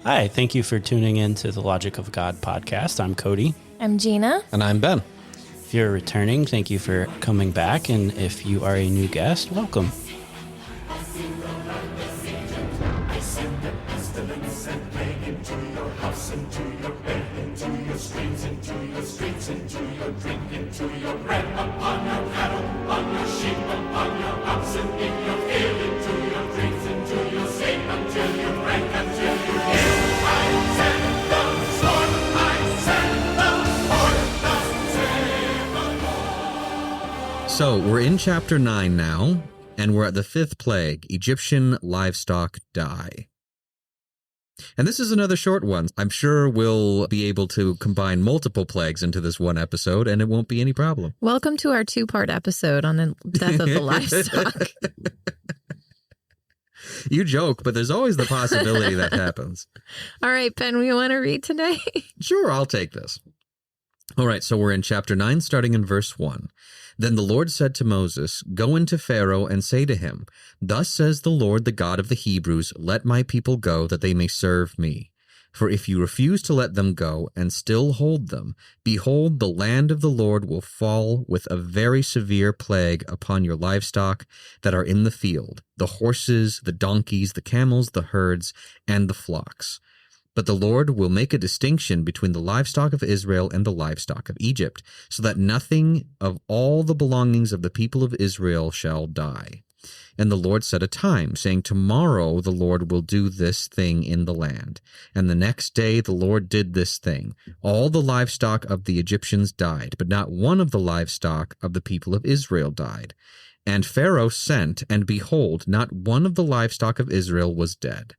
Hi, thank you for tuning in to the Logic of God podcast. I'm Cody. I'm Gina. And I'm Ben. If you're returning, thank you for coming back. And if you are a new guest, welcome. So we're in chapter 9 now, and we're at the 5th plague, Egyptian livestock die. And this is another short one. I'm sure we'll be able to combine multiple plagues into this one episode, and it won't be any problem. Welcome to our 2-part episode on the death of the livestock. You joke, but there's always the possibility that happens. All right, Ben, we want to read today? Sure, I'll take this. All right, so we're in chapter 9, starting in verse 1. Then the Lord said to Moses, "Go into Pharaoh and say to him, 'Thus says the Lord, the God of the Hebrews, let my people go, that they may serve me. For if you refuse to let them go and still hold them, behold, the land of the Lord will fall with a very severe plague upon your livestock that are in the field, the horses, the donkeys, the camels, the herds, and the flocks. But the Lord will make a distinction between the livestock of Israel and the livestock of Egypt, so that nothing of all the belongings of the people of Israel shall die.' And the Lord set a time, saying, 'Tomorrow the Lord will do this thing in the land.' And the next day the Lord did this thing. All the livestock of the Egyptians died, but not one of the livestock of the people of Israel died. And Pharaoh sent, and behold, not one of the livestock of Israel was dead.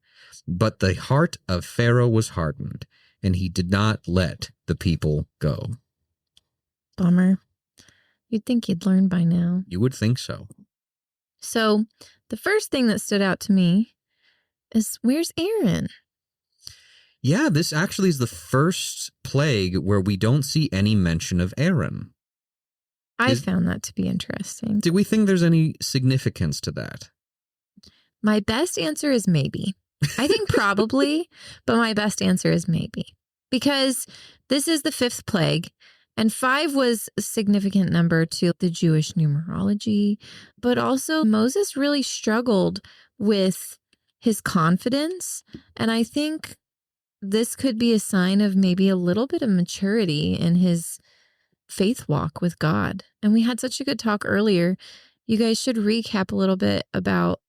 But the heart of Pharaoh was hardened, and he did not let the people go." Bummer. You'd think he'd learn by now. You would think so. So the first thing that stood out to me is, where's Aaron? Yeah, this actually is the first plague where we don't see any mention of Aaron. I found that to be interesting. Do we think there's any significance to that? My best answer is maybe. I think probably, but my best answer is maybe. Because this is the 5th plague, and 5 was a significant number to the Jewish numerology, but also Moses really struggled with his confidence, and I think this could be a sign of maybe a little bit of maturity in his faith walk with God. And we had such a good talk earlier. You guys should recap a little bit about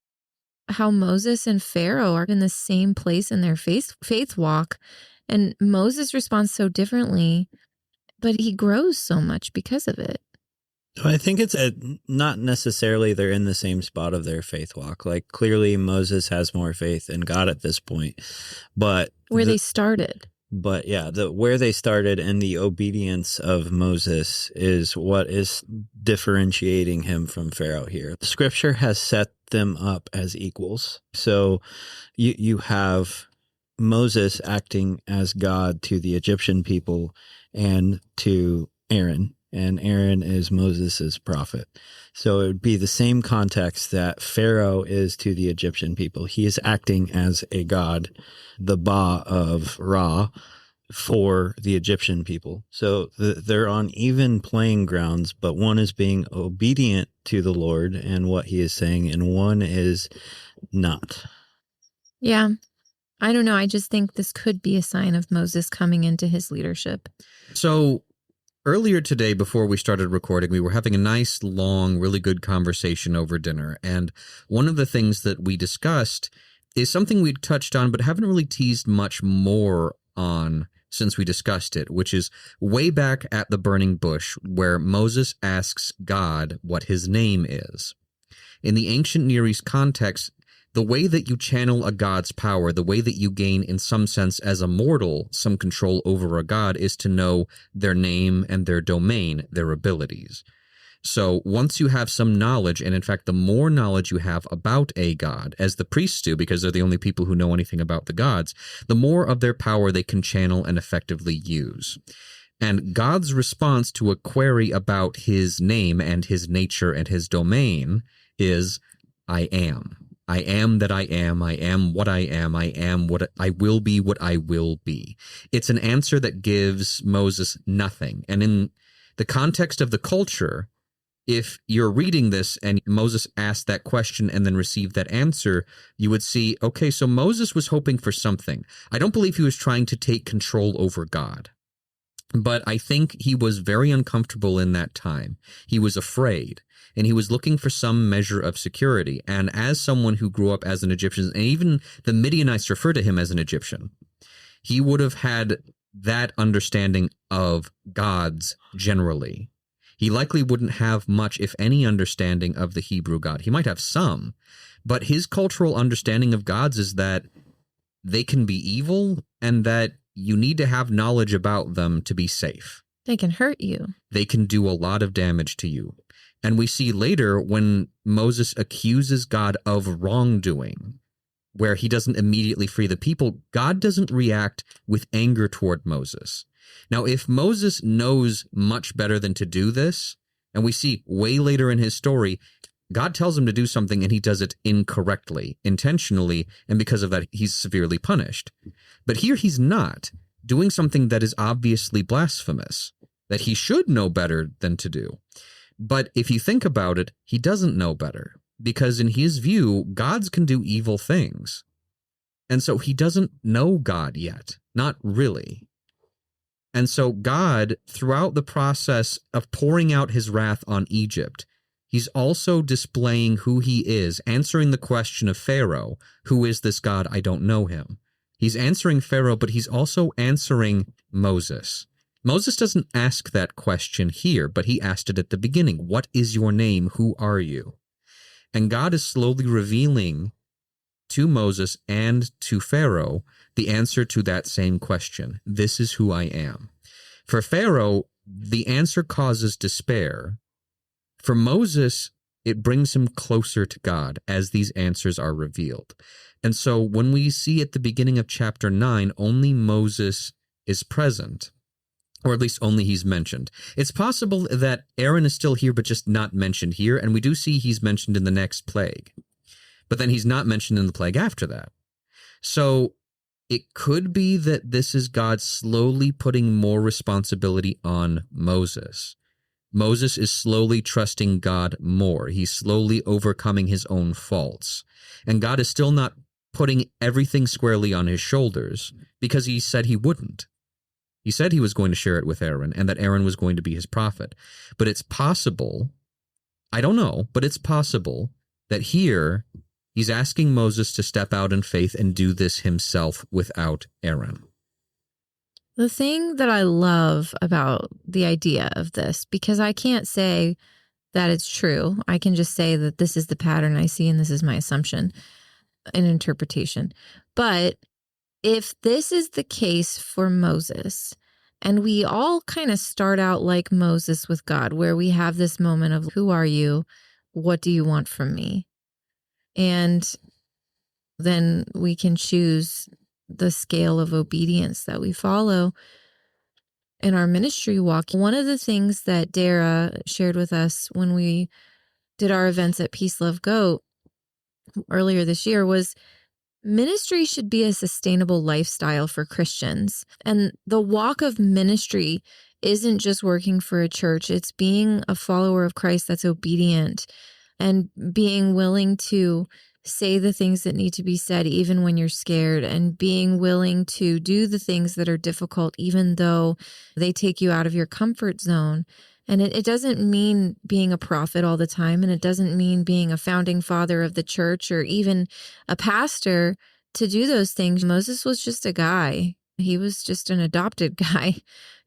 how Moses and Pharaoh are in the same place in their faith walk, and Moses responds so differently, but he grows so much because of it. I think it's not necessarily they're in the same spot of their faith walk. Like, clearly Moses has more faith in God at this point, but where they started. But yeah, where they started and the obedience of Moses is what is differentiating him from Pharaoh here. The scripture has set them up as equals. So you have Moses acting as God to the Egyptian people and to Aaron. And Aaron is Moses's prophet. So it would be the same context that Pharaoh is to the Egyptian people. He is acting as a god, the Ba of Ra, for the Egyptian people. So they're on even playing grounds, but one is being obedient to the Lord and what he is saying, and one is not. Yeah. I don't know. I just think this could be a sign of Moses coming into his leadership. So earlier today, before we started recording, we were having a nice, long, really good conversation over dinner. And one of the things that we discussed is something we'd touched on, but haven't really teased much more on since we discussed it, which is way back at the burning bush, where Moses asks God what his name is. In the ancient Near East context, the way that you channel a god's power, the way that you gain, in some sense, as a mortal, some control over a god, is to know their name and their domain, their abilities. So once you have some knowledge, and in fact, the more knowledge you have about a god, as the priests do, because they're the only people who know anything about the gods, the more of their power they can channel and effectively use. And God's response to a query about his name and his nature and his domain is, I am. I am that I am what I am what I will be, what I will be. It's an answer that gives Moses nothing. And in the context of the culture, if you're reading this and Moses asked that question and then received that answer, you would see, okay, so Moses was hoping for something. I don't believe he was trying to take control over God, but I think he was very uncomfortable in that time. He was afraid, and he was looking for some measure of security. And as someone who grew up as an Egyptian, and even the Midianites refer to him as an Egyptian, he would have had that understanding of gods generally. He likely wouldn't have much, if any, understanding of the Hebrew God. He might have some, but his cultural understanding of gods is that they can be evil and that you need to have knowledge about them to be safe. They can hurt you. They can do a lot of damage to you. And we see later when Moses accuses God of wrongdoing, where he doesn't immediately free the people, God doesn't react with anger toward Moses. Now, if Moses knows much better than to do this, and we see way later in his story, God tells him to do something and he does it incorrectly, intentionally, and because of that, he's severely punished. But here he's not doing something that is obviously blasphemous, that he should know better than to do. But if you think about it, he doesn't know better, because in his view, gods can do evil things. And so he doesn't know God yet, not really. And so God, throughout the process of pouring out his wrath on Egypt, he's also displaying who he is, answering the question of Pharaoh, who is this God? I don't know him. He's answering Pharaoh, but he's also answering Moses. Moses doesn't ask that question here, but he asked it at the beginning. What is your name? Who are you? And God is slowly revealing to Moses and to Pharaoh the answer to that same question. This is who I am. For Pharaoh, the answer causes despair. For Moses, it brings him closer to God as these answers are revealed. And so when we see at the beginning of chapter 9, only Moses is present, or at least only he's mentioned. It's possible that Aaron is still here, but just not mentioned here. And we do see he's mentioned in the next plague, but then he's not mentioned in the plague after that. So it could be that this is God slowly putting more responsibility on Moses. Moses is slowly trusting God more. He's slowly overcoming his own faults. And God is still not putting everything squarely on his shoulders, because he said he wouldn't. He said he was going to share it with Aaron and that Aaron was going to be his prophet. But it's possible, I don't know, but it's possible that here he's asking Moses to step out in faith and do this himself without Aaron. The thing that I love about the idea of this, because I can't say that it's true. I can just say that this is the pattern I see and this is my assumption and interpretation. But if this is the case for Moses, and we all kind of start out like Moses with God, where we have this moment of, who are you? What do you want from me? And then we can choose the scale of obedience that we follow in our ministry walk. One of the things that Dara shared with us when we did our events at Peace, Love, Goat earlier this year was ministry should be a sustainable lifestyle for Christians. And the walk of ministry isn't just working for a church. It's being a follower of Christ that's obedient and being willing to say the things that need to be said, even when you're scared, and being willing to do the things that are difficult, even though they take you out of your comfort zone. And it doesn't mean being a prophet all the time. And it doesn't mean being a founding father of the church or even a pastor to do those things. Moses was just a guy. He was just an adopted guy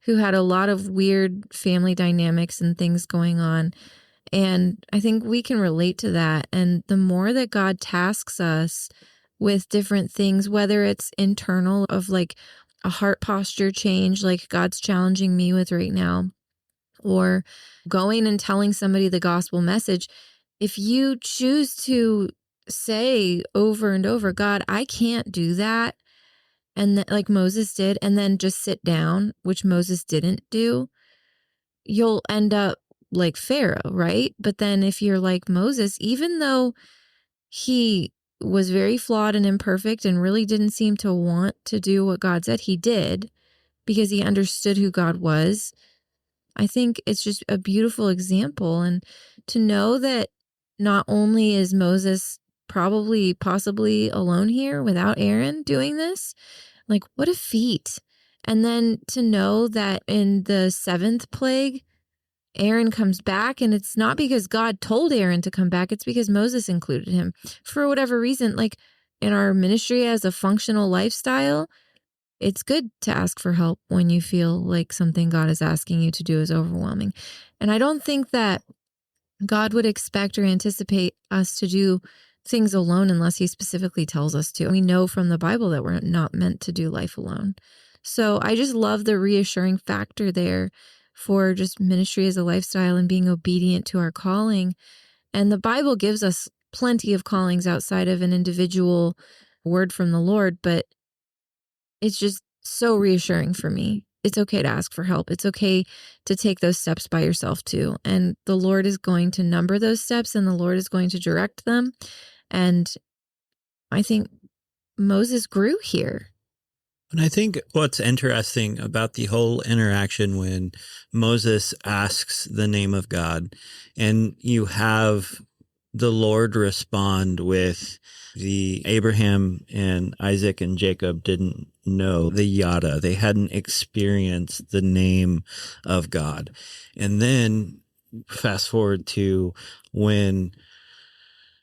who had a lot of weird family dynamics and things going on. And I think we can relate to that. And the more that God tasks us with different things, whether it's internal of like a heart posture change, like God's challenging me with right now, or going and telling somebody the gospel message, if you choose to say over and over, God, I can't do that, and like Moses did, and then just sit down, which Moses didn't do, you'll end up like Pharaoh, right? But then if you're like Moses, even though he was very flawed and imperfect and really didn't seem to want to do what God said. He did because he understood who God was. I think it's just a beautiful example. And to know that not only is Moses possibly alone here without Aaron doing this, like what a feat. And then to know that in the 7th plague, Aaron comes back, and it's not because God told Aaron to come back. It's because Moses included him for whatever reason. Like in our ministry as a functional lifestyle, it's good to ask for help when you feel like something God is asking you to do is overwhelming. And I don't think that God would expect or anticipate us to do things alone unless he specifically tells us to. We know from the Bible that we're not meant to do life alone. So I just love the reassuring factor there for just ministry as a lifestyle and being obedient to our calling. And the Bible gives us plenty of callings outside of an individual word from the Lord, but it's just so reassuring for me. It's okay to ask for help. It's okay to take those steps by yourself too. And the Lord is going to number those steps, and the Lord is going to direct them. And I think Moses grew here. And I think what's interesting about the whole interaction when Moses asks the name of God, and you have the Lord respond with the Abraham and Isaac and Jacob didn't know the yada. They hadn't experienced the name of God. And then fast forward to when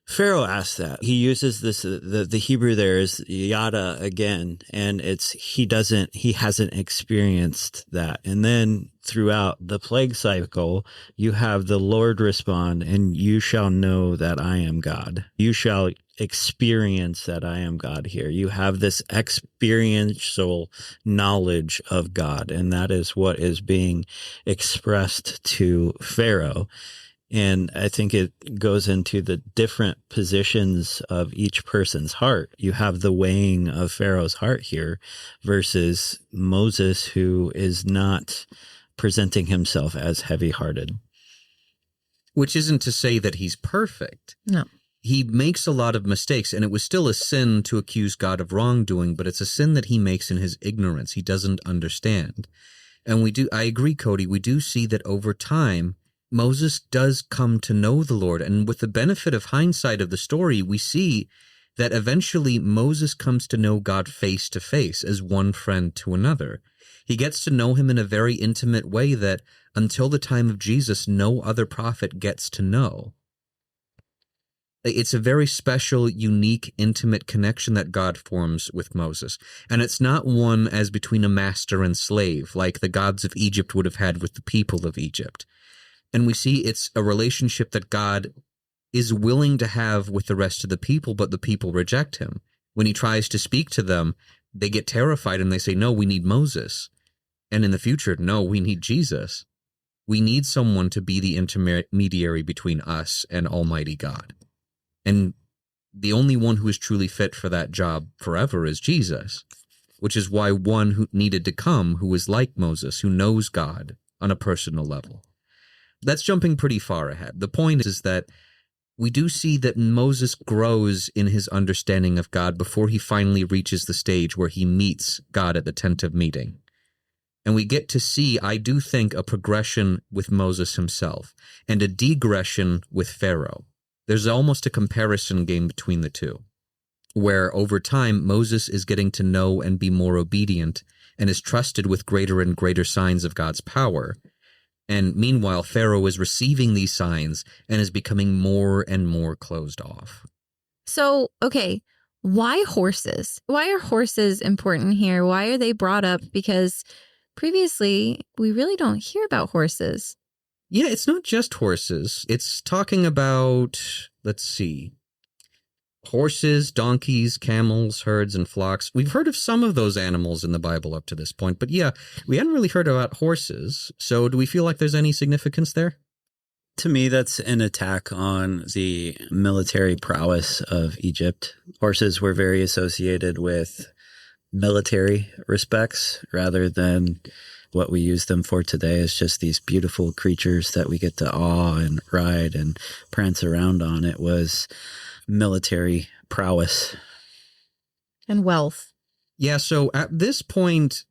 Pharaoh asked that. He uses this, the Hebrew there is yada again, and he hasn't experienced that. And then throughout the plague cycle, you have the Lord respond, and you shall know that I am God. You shall experience that I am God here. You have this experiential knowledge of God, and that is what is being expressed to Pharaoh. And I think it goes into the different positions of each person's heart. You have the weighing of Pharaoh's heart here versus Moses, who is not presenting himself as heavy-hearted. Which isn't to say that he's perfect. No. He makes a lot of mistakes, and it was still a sin to accuse God of wrongdoing, but it's a sin that he makes in his ignorance. He doesn't understand. And I agree, Cody, we do see that over time, Moses does come to know the Lord. And with the benefit of hindsight of the story, we see that eventually Moses comes to know God face to face as one friend to another. He gets to know him in a very intimate way that until the time of Jesus, no other prophet gets to know. It's a very special, unique, intimate connection that God forms with Moses. And it's not one as between a master and slave, like the gods of Egypt would have had with the people of Egypt. And we see it's a relationship that God is willing to have with the rest of the people, but the people reject him. When he tries to speak to them, they get terrified and they say, no, we need Moses. And in the future, no, we need Jesus. We need someone to be the intermediary between us and Almighty God. And the only one who is truly fit for that job forever is Jesus, which is why one who needed to come, who is like Moses, who knows God on a personal level. That's jumping pretty far ahead. The point is that we do see that Moses grows in his understanding of God before he finally reaches the stage where he meets God at the tent of meeting. And we get to see, I do think, a progression with Moses himself and a degression with Pharaoh. There's almost a comparison game between the two, where over time Moses is getting to know and be more obedient and is trusted with greater and greater signs of God's power. And meanwhile, Pharaoh is receiving these signs and is becoming more and more closed off. So, okay, why horses? Why are horses important here? Why are they brought up? Because previously, we really don't hear about horses. Yeah, it's not just horses. It's talking about, let's see, horses, donkeys, camels, herds, and flocks. We've heard of some of those animals in the Bible up to this point, but yeah, we hadn't really heard about horses. So do we feel like there's any significance there? To me, that's an attack on the military prowess of Egypt. Horses were very associated with military respects rather than what we use them for today is just these beautiful creatures that we get to awe and ride and prance around on. It was military prowess. And wealth. Yeah, so at this point,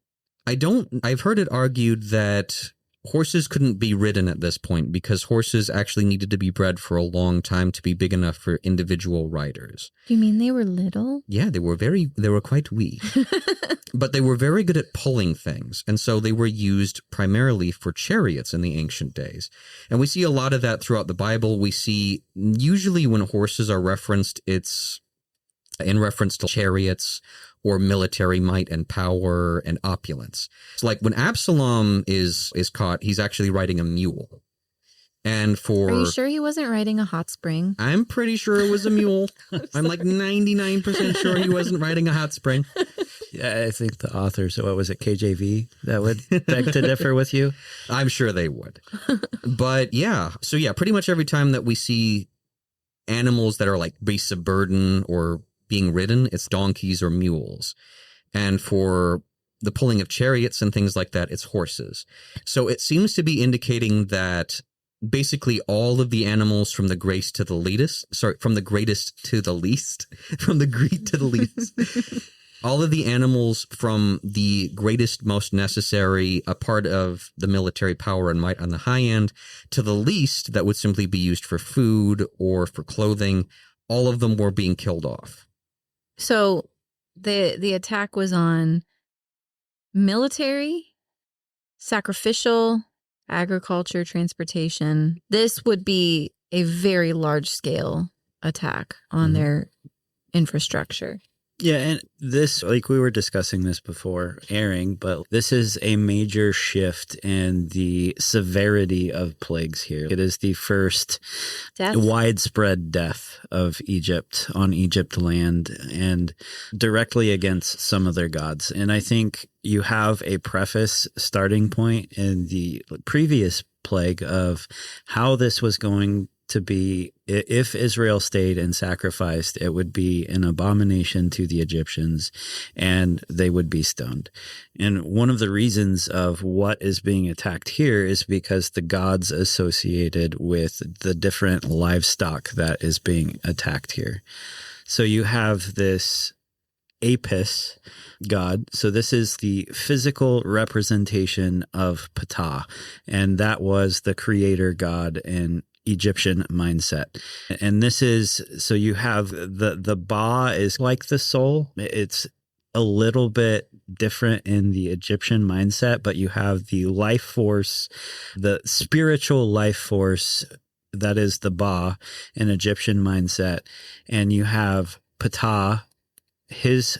I've heard it argued that horses couldn't be ridden at this point because horses actually needed to be bred for a long time to be big enough for individual riders. You mean they were little? Yeah, they were quite wee. But they were very good at pulling things, and so they were used primarily for chariots in the ancient days. And we see a lot of that throughout the Bible. We see usually when horses are referenced, it's in reference to chariots or military might and power and opulence. It's like when Absalom is caught, he's actually riding a mule. And Are you sure he wasn't riding a hot spring? I'm pretty sure it was a mule. I'm like 99% sure he wasn't riding a hot spring. Yeah, I think the authors, what was it, KJV, that would beg to differ with you? I'm sure they would. But yeah, so yeah, pretty much every time that we see animals that are like beasts of burden or being ridden, it's donkeys or mules. And for the pulling of chariots and things like that, it's horses. So it seems to be indicating that basically all of the animals from the greatest to the least, from the greatest to the least, from the great to the least, all of the animals from the greatest, most necessary, a part of the military power and might on the high end, to the least that would simply be used for food or for clothing, all of them were being killed off. So the attack was on military, sacrificial, agriculture, transportation. This would be a very large scale attack on their infrastructure. Yeah, and this, like we were discussing this before airing, but this is a major shift in the severity of plagues here. It is the first widespread death of Egypt on Egypt land and directly against some of their gods. And I think you have a preface starting point in the previous plague of how this was going to be. If Israel stayed and sacrificed, it would be an abomination to the Egyptians and they would be stoned. And one of the reasons of what is being attacked here is because the gods associated with the different livestock that is being attacked here. So you have this Apis god. So this is the physical representation of Ptah, and that was the creator god in Egyptian mindset. And this is, so you have the Ba is like the soul. It's a little bit different in the Egyptian mindset, but you have the life force, the spiritual life force that is the Ba in Egyptian mindset. And you have Ptah, his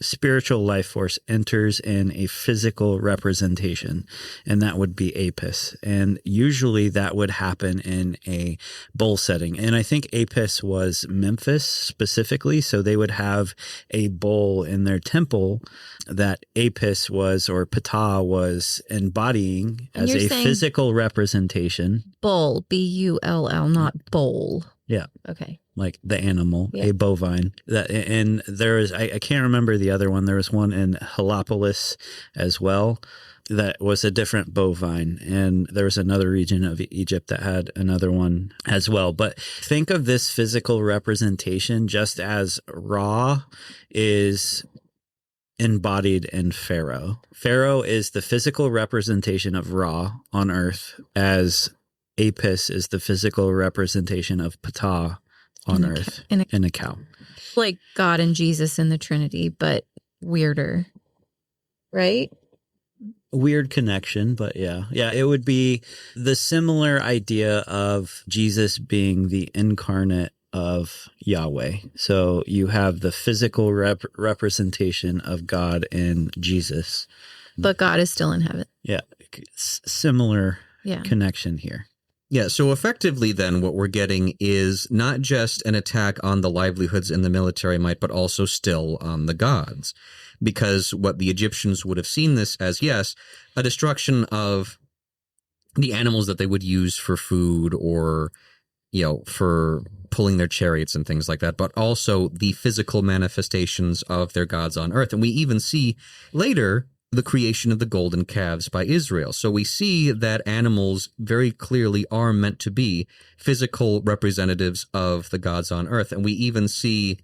spiritual life force enters in a physical representation, and that would be Apis. And usually that would happen in a bull setting. And I think Apis was Memphis specifically, so they would have a bull in their temple that Apis was, or Ptah was embodying as a physical representation. Bull, B-U-L-L, not bowl. Yeah. Okay. Like the animal, a bovine. And there is, I can't remember the other one. There was one in Heliopolis as well that was a different bovine. And there was another region of Egypt that had another one as well. But think of this physical representation just as Ra is embodied in Pharaoh. Pharaoh is the physical representation of Ra on earth, as Apis is the physical representation of Ptah on earth in a cow. Like God and Jesus in the Trinity, but weirder, right? Weird connection, but yeah, it would be the similar idea of Jesus being the incarnate of Yahweh. So you have the physical representation of God in Jesus. But God is still in heaven. Yeah, similar connection here. Yeah, so effectively then what we're getting is not just an attack on the livelihoods and the military might, but also still on the gods. Because what the Egyptians would have seen this as, yes, a destruction of the animals that they would use for food or, for pulling their chariots and things like that, but also the physical manifestations of their gods on earth. And we even see later the creation of the golden calves by Israel. So we see that animals very clearly are meant to be physical representatives of the gods on earth. And we even see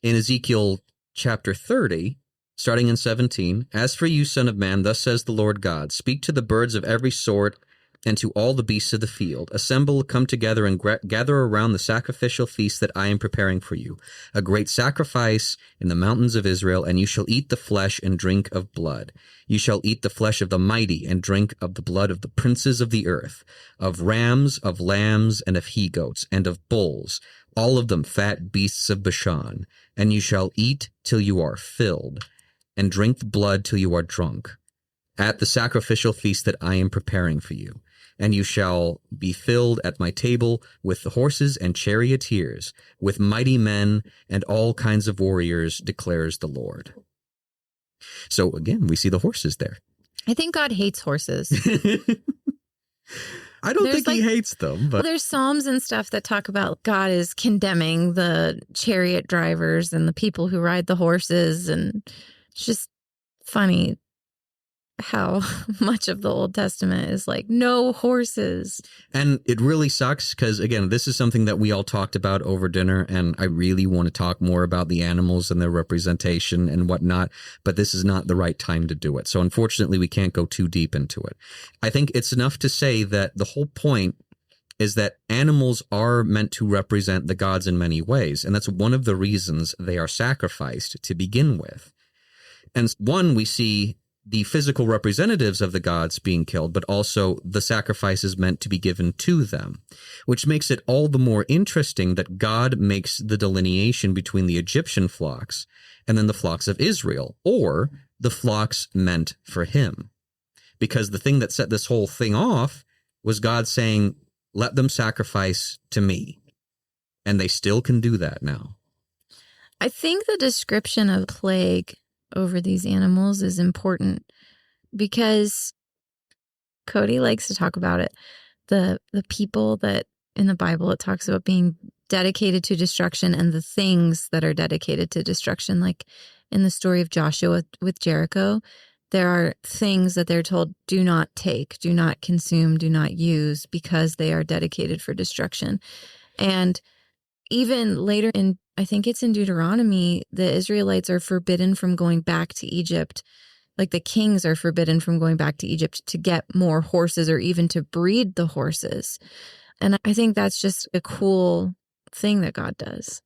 in Ezekiel chapter 30, starting in 17, "As for you, son of man, thus says the Lord God, speak to the birds of every sort and to all the beasts of the field. Assemble, come together, and gather around the sacrificial feast that I am preparing for you, a great sacrifice in the mountains of Israel, and you shall eat the flesh and drink of blood. You shall eat the flesh of the mighty and drink of the blood of the princes of the earth, of rams, of lambs, and of he-goats, and of bulls, all of them fat beasts of Bashan. And you shall eat till you are filled, and drink the blood till you are drunk, at the sacrificial feast that I am preparing for you. And you shall be filled at my table with the horses and charioteers, with mighty men and all kinds of warriors, declares the Lord." So again, we see the horses there. I think God hates horses. I don't There's think he hates them, but there's Psalms and stuff that talk about God is condemning the chariot drivers and the people who ride the horses. And it's just funny how much of the Old Testament is like, no horses. And it really sucks because, again, this is something that we all talked about over dinner, and I really want to talk more about the animals and their representation and whatnot, but this is not the right time to do it. So unfortunately, we can't go too deep into it. I think it's enough to say that the whole point is that animals are meant to represent the gods in many ways, and that's one of the reasons they are sacrificed to begin with. And one, we see the physical representatives of the gods being killed, but also the sacrifices meant to be given to them, which makes it all the more interesting that God makes the delineation between the Egyptian flocks and then the flocks of Israel, or the flocks meant for him. Because the thing that set this whole thing off was God saying, let them sacrifice to me. And they still can do that now. I think the description of plague over these animals is important because Cody likes to talk about it. The people that in the Bible it talks about being dedicated to destruction and the things that are dedicated to destruction. Like in the story of Joshua with Jericho, there are things that they're told do not take, do not consume, do not use because they are dedicated for destruction. And even later in, I think it's in Deuteronomy, the Israelites are forbidden from going back to Egypt. Like the kings are forbidden from going back to Egypt to get more horses or even to breed the horses. And I think that's just a cool thing that God does.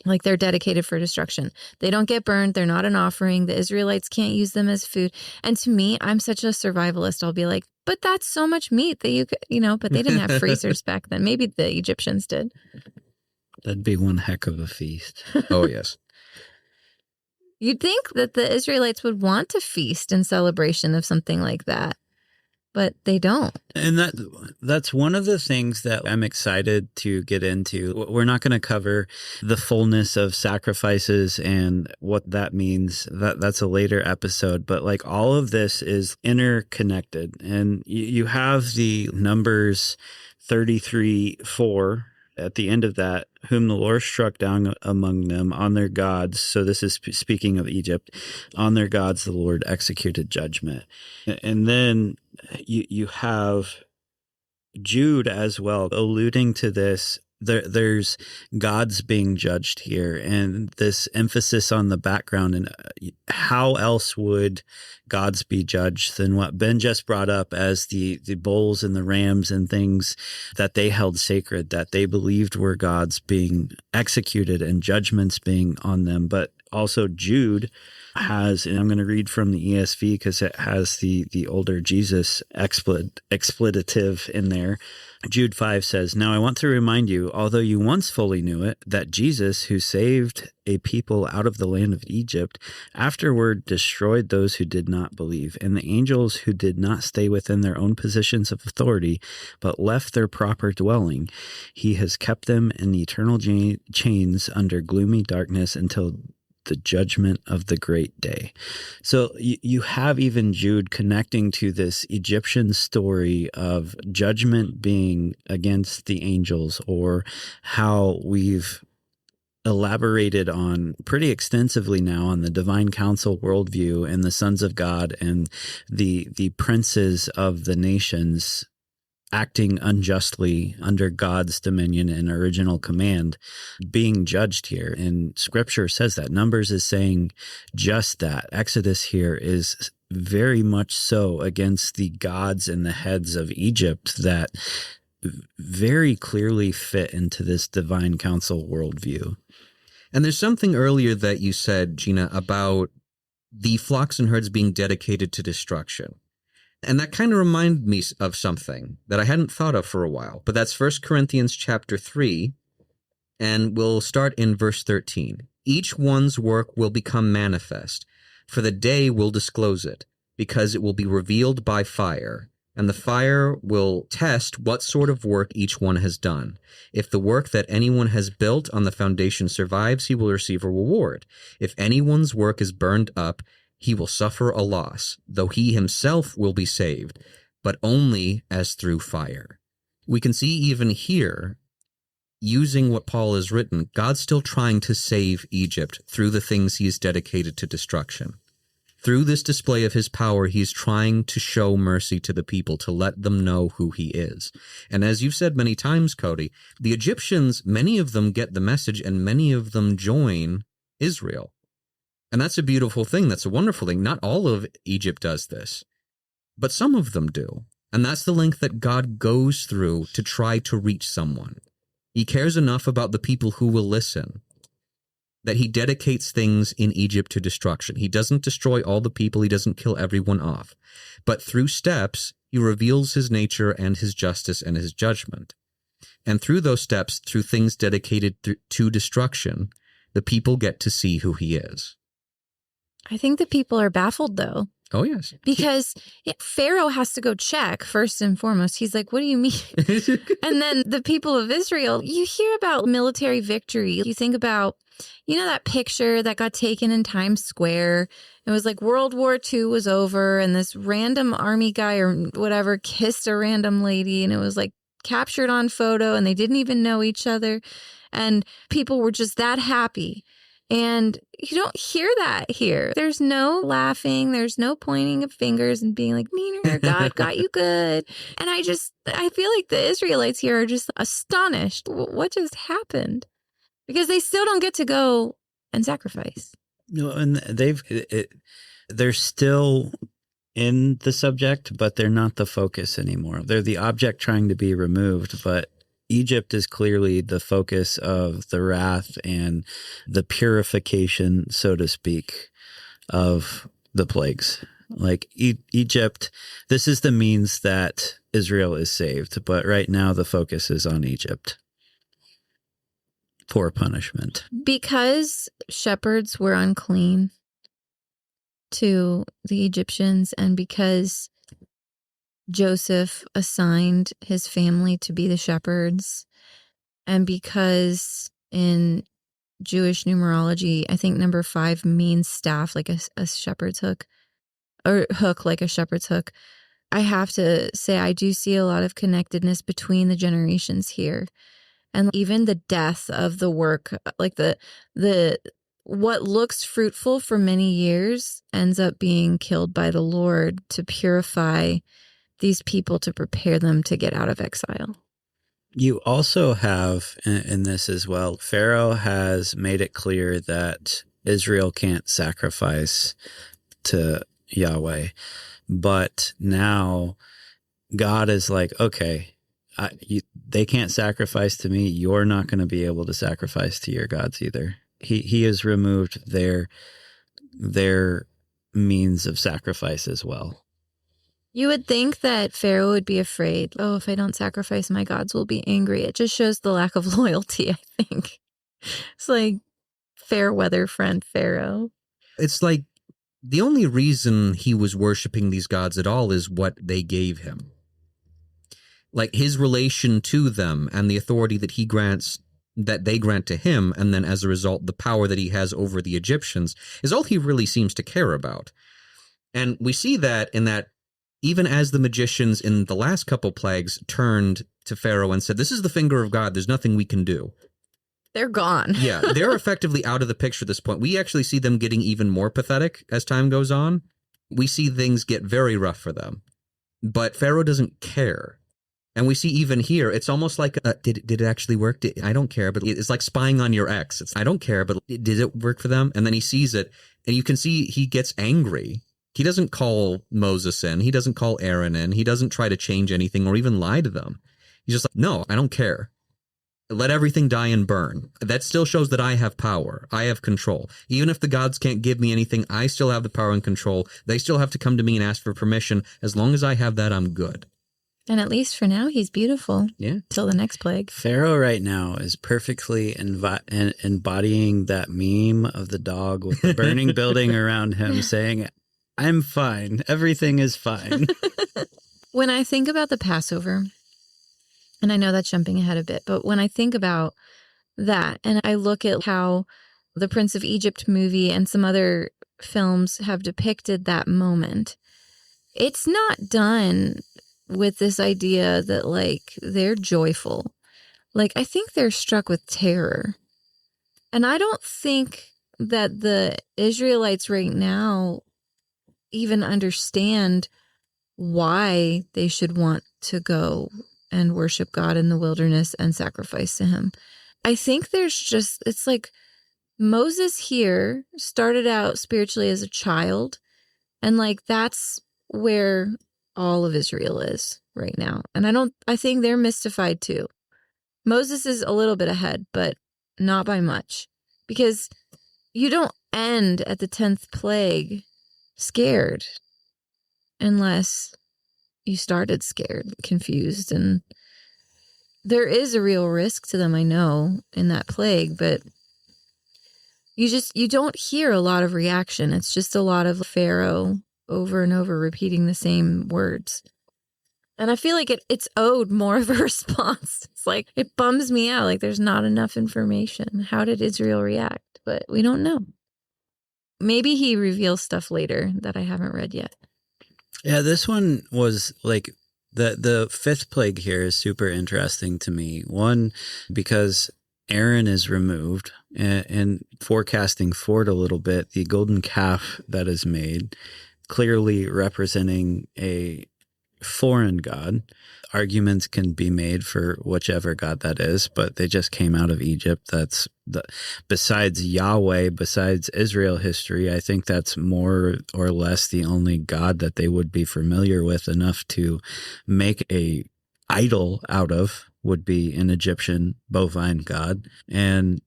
Like they're dedicated for destruction. They don't get burned. They're not an offering. The Israelites can't use them as food. And to me, I'm such a survivalist. I'll be like, but that's so much meat that you could, but they didn't have freezers back then. Maybe the Egyptians did. That'd be one heck of a feast. Oh, yes. You'd think that the Israelites would want to feast in celebration of something like that, but they don't. And that's one of the things that I'm excited to get into. We're not going to cover the fullness of sacrifices and what that means. That's a later episode. But like all of this is interconnected. And you have the Numbers 33:4 at the end of that, whom the Lord struck down among them on their gods. So this is speaking of Egypt. On their gods, the Lord executed judgment. And then you have Jude as well, alluding to this. There's gods being judged here, and this emphasis on the background. And how else would gods be judged than what Ben just brought up as the bulls and the rams and things that they held sacred, that they believed were gods being executed and judgments being on them. But also Jude has, and I'm going to read from the ESV because it has the older Jesus expletive in there. Jude 5 says, "Now I want to remind you, although you once fully knew it, that Jesus, who saved a people out of the land of Egypt, afterward destroyed those who did not believe, and the angels who did not stay within their own positions of authority, but left their proper dwelling. He has kept them in eternal chains under gloomy darkness until the judgment of the great day." So you have even Jude connecting to this Egyptian story of judgment being against the angels, or how we've elaborated on pretty extensively now on the divine council worldview and the sons of God and the princes of the nations acting unjustly under God's dominion and original command being judged here. And scripture says that. Numbers is saying just that. Exodus here is very much so against the gods and the heads of Egypt that very clearly fit into this divine council worldview. And there's something earlier that you said, Gina, about the flocks and herds being dedicated to destruction. And that kind of reminded me of something that I hadn't thought of for a while. But that's 1 Corinthians chapter 3, and we'll start in verse 13. Each one's work will become manifest, for the day will disclose it, because it will be revealed by fire. And the fire will test what sort of work each one has done. If the work that anyone has built on the foundation survives, he will receive a reward. If anyone's work is burned up, he will suffer a loss, though he himself will be saved, but only as through fire. We can see even here, using what Paul has written, God's still trying to save Egypt through the things he has dedicated to destruction. Through this display of his power, he is trying to show mercy to the people, to let them know who he is. And as you've said many times, Cody, the Egyptians, many of them get the message and many of them join Israel. And that's a beautiful thing. That's a wonderful thing. Not all of Egypt does this, but some of them do. And that's the length that God goes through to try to reach someone. He cares enough about the people who will listen that he dedicates things in Egypt to destruction. He doesn't destroy all the people. He doesn't kill everyone off. But through steps, he reveals his nature and his justice and his judgment. And through those steps, through things dedicated to destruction, the people get to see who he is. I think the people are baffled, though. Oh, yes. Because Pharaoh has to go check first and foremost. He's like, what do you mean? And then the people of Israel, you hear about military victory. You think about, that picture that got taken in Times Square. It was like World War II was over and this random army guy or whatever kissed a random lady and it was like captured on photo and they didn't even know each other. And people were just that happy. And you don't hear that here. There's no laughing. There's no pointing of fingers and being like, meaner, God got you good. And I feel like the Israelites here are just astonished. What just happened? Because they still don't get to go and sacrifice. No, and they're still in the subject, but they're not the focus anymore. They're the object trying to be removed, but Egypt is clearly the focus of the wrath and the purification, so to speak, of the plagues. Like Egypt, this is the means that Israel is saved, but right now the focus is on Egypt for punishment. Because shepherds were unclean to the Egyptians and because Joseph assigned his family to be the shepherds, and because in Jewish numerology, I think number 5 means staff, like a shepherd's hook, or hook like a shepherd's hook. I have to say I do see a lot of connectedness between the generations here, and even the death of the work, like the what looks fruitful for many years ends up being killed by the Lord to purify these people, to prepare them to get out of exile. You also have in this as well, Pharaoh has made it clear that Israel can't sacrifice to Yahweh. But now God is like, okay, they can't sacrifice to me. You're not going to be able to sacrifice to your gods either. He has removed their means of sacrifice as well. You would think that Pharaoh would be afraid. Oh, if I don't sacrifice, my gods will be angry. It just shows the lack of loyalty, I think. It's like fair weather friend Pharaoh. It's like the only reason he was worshiping these gods at all is what they gave him. Like his relation to them and the authority that he grants, that they grant to him, and then as a result, the power that he has over the Egyptians is all he really seems to care about. And we see that in that even as the magicians in the last couple plagues turned to Pharaoh and said, this is the finger of God, there's nothing we can do. They're gone. Yeah, they're effectively out of the picture at this point. We actually see them getting even more pathetic as time goes on. We see things get very rough for them. But Pharaoh doesn't care. And we see even here, it's almost like, did it actually work? I don't care, but it's like spying on your ex. I don't care, but did it work for them? And then he sees it, and you can see he gets angry. He doesn't call Moses in. He doesn't call Aaron in. He doesn't try to change anything or even lie to them. He's just like, no, I don't care. Let everything die and burn. That still shows that I have power. I have control. Even if the gods can't give me anything, I still have the power and control. They still have to come to me and ask for permission. As long as I have that, I'm good. And at least for now, he's beautiful. Yeah. Till the next plague. Pharaoh right now is perfectly embodying that meme of the dog with the burning building around him saying, I'm fine. Everything is fine. When I think about the Passover, and I know that's jumping ahead a bit, but when I think about that and I look at how the Prince of Egypt movie and some other films have depicted that moment, it's not done with this idea that, like, they're joyful. Like, I think they're struck with terror. And I don't think that the Israelites right now even understand why they should want to go and worship God in the wilderness and sacrifice to him. I think there's just, it's like Moses here started out spiritually as a child, and like that's where all of Israel is right now. And I think they're mystified too. Moses is a little bit ahead, but not by much, because you don't end at the 10th plague scared unless you started scared, confused, and there is a real risk to them, I know, in that plague, but you don't hear a lot of reaction. It's just a lot of Pharaoh over and over repeating the same words. And I feel like it's owed more of a response. It's like, it bums me out. Like, there's not enough information. How did Israel react? But we don't know. Maybe he reveals stuff later that I haven't read yet. Yeah, this one was like the fifth plague here is super interesting to me. One, because Aaron is removed, and forecasting forward a little bit, the golden calf that is made, clearly representing a foreign god. Arguments can be made for whichever god that is, but they just came out of Egypt. That's besides Yahweh, besides Israel history, I think that's more or less the only god that they would be familiar with enough to make a idol out of, would be an Egyptian bovine god. And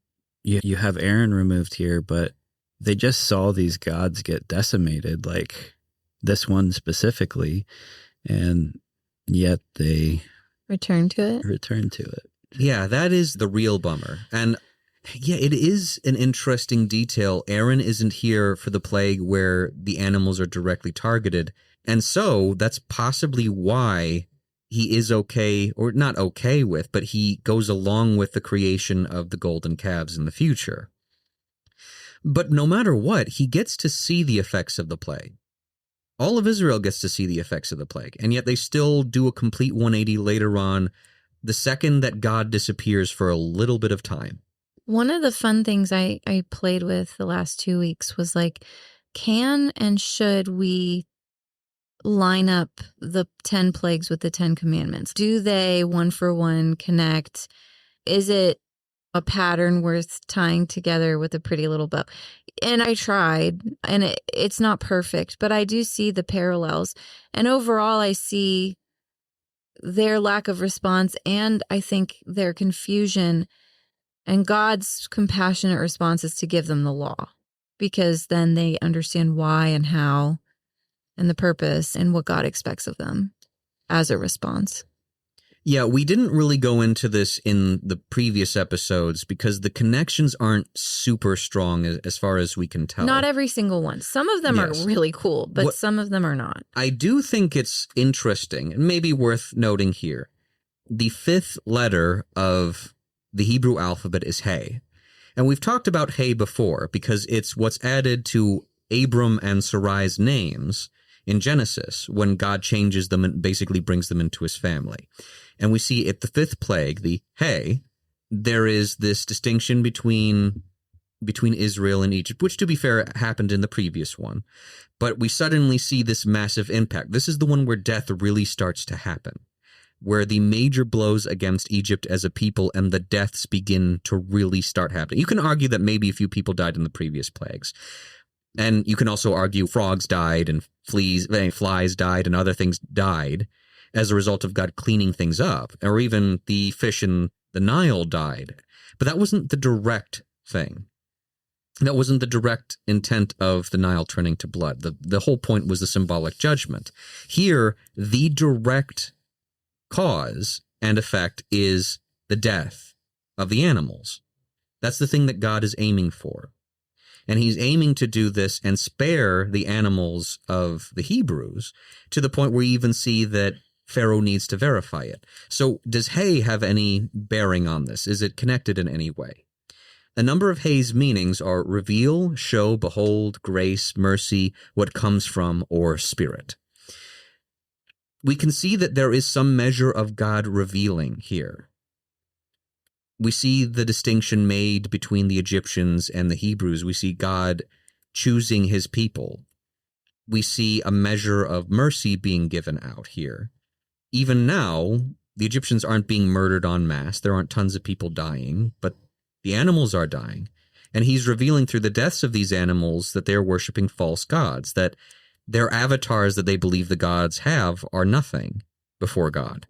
you have Aaron removed here, but they just saw these gods get decimated, like this one specifically, and yet they return to it. Yeah, that is the real bummer. And yeah, it is an interesting detail. Aaron isn't here for the plague where the animals are directly targeted. And so that's possibly why he is okay, or not okay with, but he goes along with the creation of the golden calves in the future. But no matter what, he gets to see the effects of the plague. All of Israel gets to see the effects of the plague, and yet they still do a complete 180 later on, the second that God disappears for a little bit of time. One of the fun things I played with the last 2 weeks was like, can and should we line up the 10 plagues with the 10 commandments? Do they one for one connect? Is it a pattern worth tying together with a pretty little bow? And I tried, and it's not perfect, but I do see the parallels. And overall, I see their lack of response, and I think their confusion, and God's compassionate response is to give them the law, because then they understand why and how and the purpose and what God expects of them as a response. Yeah, we didn't really go into this in the previous episodes because the connections aren't super strong as far as we can tell. Not every single one. Some of them are really cool, but some of them are not. I do think it's interesting and maybe worth noting here. The fifth letter of the Hebrew alphabet is Hey. And we've talked about Hey before because it's what's added to Abram and Sarai's names in Genesis when God changes them and basically brings them into his family. And we see at the fifth plague, the Hey, there is this distinction between Israel and Egypt, which, to be fair, happened in the previous one. But we suddenly see this massive impact. This is the one where death really starts to happen, where the major blows against Egypt as a people and the deaths begin to really start happening. You can argue that maybe a few people died in the previous plagues. And you can also argue frogs died and flies died and other things died as a result of God cleaning things up, or even the fish in the Nile died. But that wasn't the direct thing. That wasn't the direct intent of the Nile turning to blood. The whole point was the symbolic judgment. Here, the direct cause and effect is the death of the animals. That's the thing that God is aiming for. And he's aiming to do this and spare the animals of the Hebrews to the point where you even see that Pharaoh needs to verify it. So does hay have any bearing on this? Is it connected in any way? A number of hay's meanings are reveal, show, behold, grace, mercy, what comes from, or spirit. We can see that there is some measure of God revealing here. We see the distinction made between the Egyptians and the Hebrews. We see God choosing his people. We see a measure of mercy being given out here. Even now, the Egyptians aren't being murdered en masse. There aren't tons of people dying, but the animals are dying. And he's revealing through the deaths of these animals that they're worshiping false gods, that their avatars that they believe the gods have are nothing before God.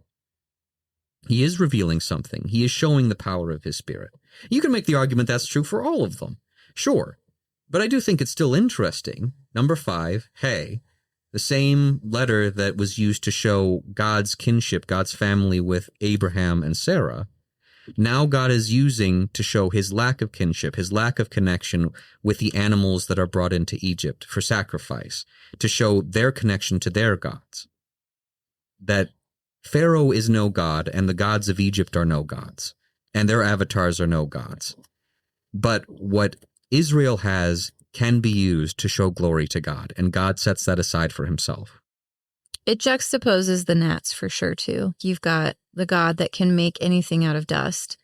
He is revealing something. He is showing the power of his spirit. You can make the argument that's true for all of them. Sure. But I do think it's still interesting. Number 5, hay. The same letter that was used to show God's kinship, God's family with Abraham and Sarah, now God is using to show his lack of kinship, his lack of connection with the animals that are brought into Egypt for sacrifice, to show their connection to their gods. That Pharaoh is no god, and the gods of Egypt are no gods, and their avatars are no gods. But what Israel has can be used to show glory to God, and God sets that aside for himself. It juxtaposes the gnats for sure, too. You've got the God that can make anything out of dust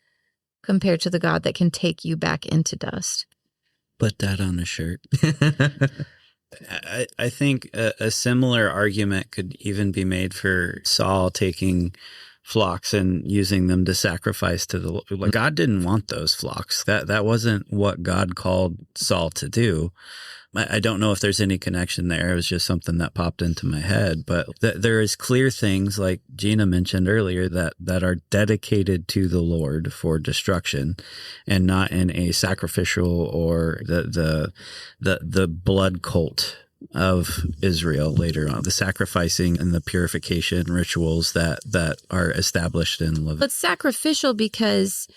compared to the God that can take you back into dust. Put that on a shirt. I think a similar argument could even be made for Saul taking flocks and using them to sacrifice to the Lord. Like, God didn't want those flocks. That wasn't what God called Saul to do. I don't know if there's any connection there. It was just something that popped into my head. But there is clear things, like Gina mentioned earlier, that are dedicated to the Lord for destruction, and not in a sacrificial or the blood cult of Israel later on. The sacrificing and the purification rituals that are established in Leviticus. But sacrificial because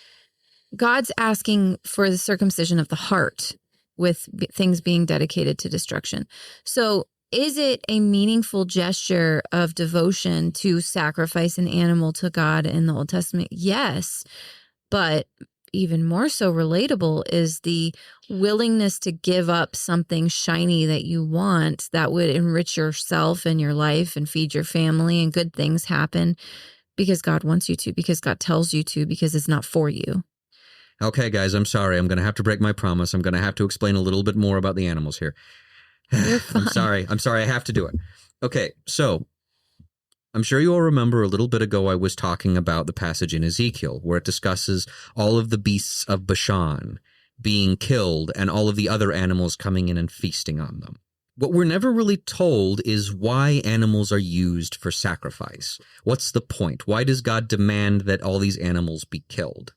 God's asking for the circumcision of the heart, with things being dedicated to destruction. So is it a meaningful gesture of devotion to sacrifice an animal to God in the Old Testament? Yes, but even more so relatable is the willingness to give up something shiny that you want that would enrich yourself and your life and feed your family, and good things happen because God wants you to, because God tells you to, because it's not for you. Okay, guys, I'm sorry. I'm going to have to break my promise. I'm going to have to explain a little bit more about the animals here. You're fine. I'm sorry. I have to do it. Okay, so I'm sure you all remember a little bit ago I was talking about the passage in Ezekiel where it discusses all of the beasts of Bashan being killed and all of the other animals coming in and feasting on them. What we're never really told is why animals are used for sacrifice. What's the point? Why does God demand that all these animals be killed?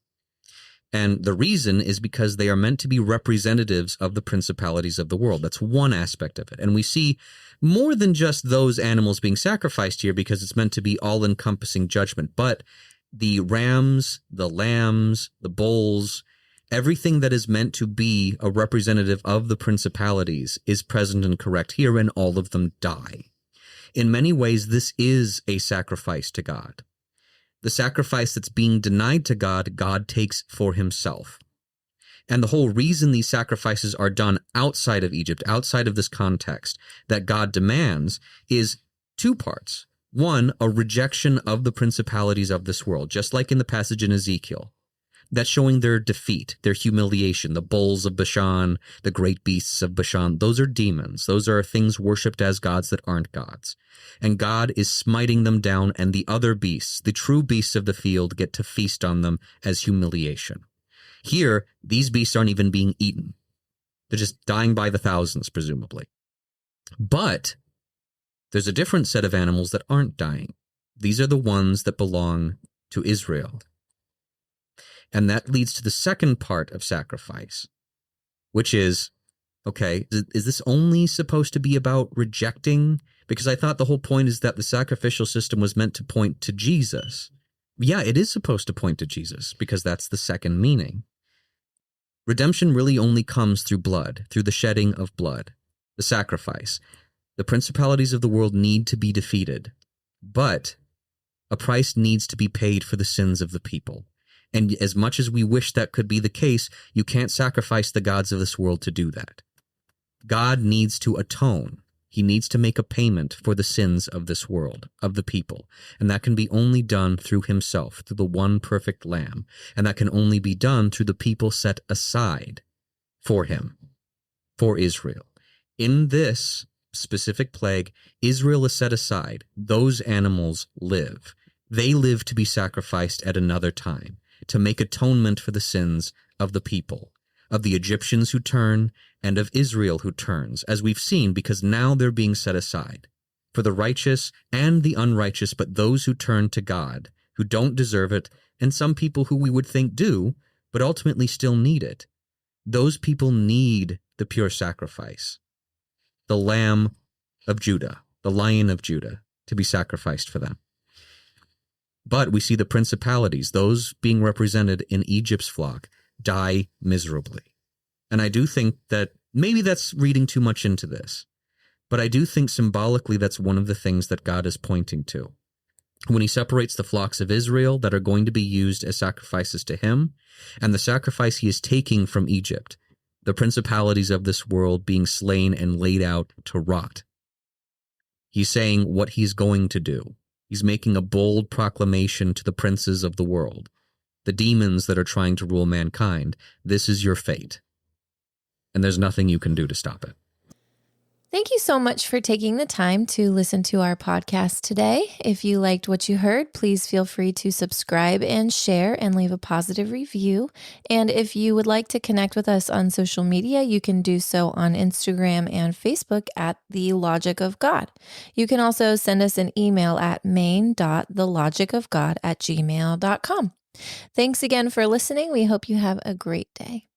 And the reason is because they are meant to be representatives of the principalities of the world. That's one aspect of it. And we see more than just those animals being sacrificed here because it's meant to be all-encompassing judgment. But the rams, the lambs, the bulls, everything that is meant to be a representative of the principalities is present and correct here, and all of them die. In many ways, this is a sacrifice to God. The sacrifice that's being denied to God, God takes for himself. And the whole reason these sacrifices are done outside of Egypt, outside of this context that God demands, is two parts. One, a rejection of the principalities of this world, just like in the passage in Ezekiel. That's showing their defeat, their humiliation. The bulls of Bashan, the great beasts of Bashan, those are demons. Those are things worshipped as gods that aren't gods. And God is smiting them down, and the other beasts, the true beasts of the field, get to feast on them as humiliation. Here, these beasts aren't even being eaten. They're just dying by the thousands, presumably. But there's a different set of animals that aren't dying. These are the ones that belong to Israel. And that leads to the second part of sacrifice, which is, okay, is this only supposed to be about rejecting? Because I thought the whole point is that the sacrificial system was meant to point to Jesus. Yeah, it is supposed to point to Jesus, because that's the second meaning. Redemption really only comes through blood, through the shedding of blood, the sacrifice. The principalities of the world need to be defeated, but a price needs to be paid for the sins of the people. And as much as we wish that could be the case, you can't sacrifice the gods of this world to do that. God needs to atone. He needs to make a payment for the sins of this world, of the people. And that can be only done through himself, through the one perfect Lamb. And that can only be done through the people set aside for him, for Israel. In this specific plague, Israel is set aside. Those animals live. They live to be sacrificed at another time, to make atonement for the sins of the people, of the Egyptians who turn, and of Israel who turns, as we've seen, because now they're being set aside. For the righteous and the unrighteous, but those who turn to God, who don't deserve it, and some people who we would think do, but ultimately still need it. Those people need the pure sacrifice, the Lamb of Judah, the Lion of Judah, to be sacrificed for them. But we see the principalities, those being represented in Egypt's flock, die miserably. And I do think that maybe that's reading too much into this, but I do think symbolically that's one of the things that God is pointing to. When he separates the flocks of Israel that are going to be used as sacrifices to him, and the sacrifice he is taking from Egypt, the principalities of this world being slain and laid out to rot. He's saying what he's going to do. He's making a bold proclamation to the princes of the world, the demons that are trying to rule mankind. This is your fate, and there's nothing you can do to stop it. Thank you so much for taking the time to listen to our podcast today. If you liked what you heard, please feel free to subscribe and share and leave a positive review. And if you would like to connect with us on social media, you can do so on Instagram and Facebook at The Logic of God. You can also send us an email at main.thelogicofgod@gmail.com. Thanks again for listening. We hope you have a great day.